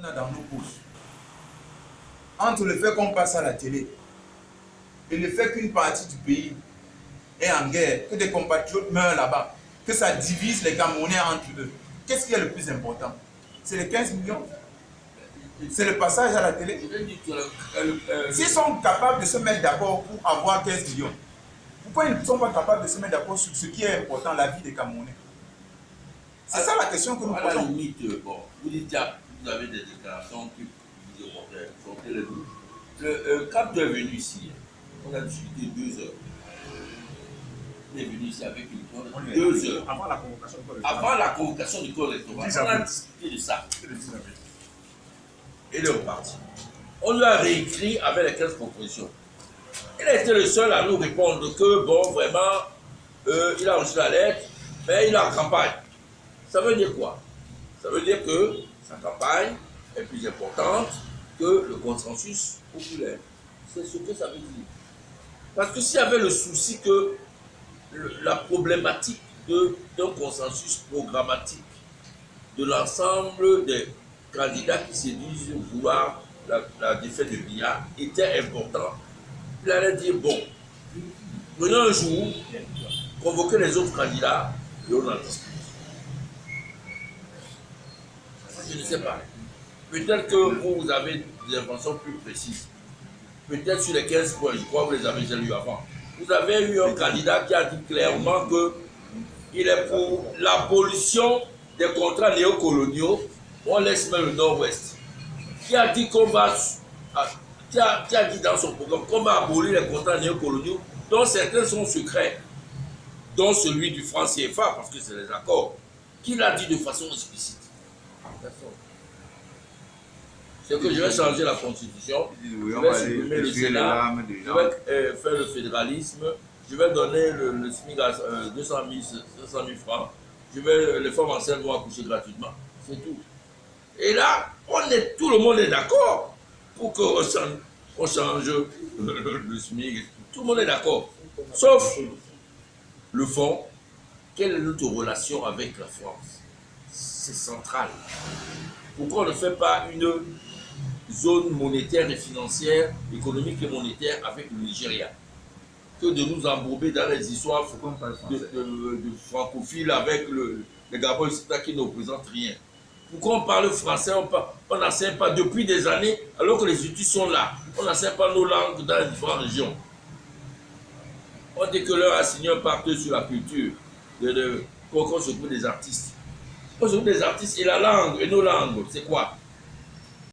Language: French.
On a dans nos poches. Entre le fait qu'on passe à la télé et le fait qu'une partie du pays est en guerre, que des compatriotes meurent là-bas, que ça divise les Camerounais entre eux, qu'est-ce qui est le plus important? C'est les 15 millions? C'est le passage à la télé? S'ils sont capables de se mettre d'accord pour avoir 15 millions, pourquoi ils ne sont pas capables de se mettre d'accord sur ce qui est important, la vie des Camerounais? C'est ça la question que nous posons. À la limite, bon, vous dites, vous avez des déclarations qui vous sortez les deux. Quand tu es venu ici, on a discuté 2 heures. Il est venu ici avec une 2 heures. Avant la convocation du corps électoral. Avant la convocation du corps électoral. On a discuté de ça. Il est reparti. On lui a réécrit avec les 15 propositions. Il a été le seul à nous répondre que, bon, vraiment, il a reçu la lettre, mais il est en campagne. Ça veut dire quoi? Ça veut dire que sa campagne est plus importante que le consensus populaire. C'est ce que ça veut dire. Parce que s'il y avait le souci que la problématique d'un consensus programmatique de l'ensemble des candidats qui se disent vouloir la défaite de Biya était important, il allait dire, bon, prenons un jour, convoquer les autres candidats et on en discute. Je ne sais pas. Peut-être que vous avez des informations plus précises. Peut-être sur les 15 points, je crois que vous les avez déjà lus avant. Vous avez eu un candidat qui a dit clairement qu'il est pour l'abolition des contrats néocoloniaux. On laisse même le Nord-Ouest. Qui a dit qu'on va, qui a dit dans son programme qu'on va abolir les contrats néocoloniaux, dont certains sont secrets, dont celui du franc CFA, parce que c'est les accords. Qui l'a dit de façon explicite? C'est que je vais changer la constitution, je vais supprimer le Sénat, je vais faire le fédéralisme, je vais donner le SMIC à 200 000 francs, je vais, les femmes enceintes vont accoucher gratuitement, c'est tout. Et là, tout le monde est d'accord pour qu'on change le SMIC, tout le monde est d'accord. Sauf le fond, quelle est notre relation avec la France? C'est central. Pourquoi on ne fait pas une zone monétaire et financière, économique et monétaire avec le Nigeria, que de nous embourber dans les histoires de francophiles avec les Gabon qui ne représentent rien. Pourquoi on parle français, on n'enseigne pas depuis des années, alors que les études sont là, on n'enseigne pas nos langues dans les différentes régions. On dit que l'heure a signé un pacte sur la culture, qu'on s'occupe des artistes. On s'occupe des artistes et la langue, et nos langues, c'est quoi?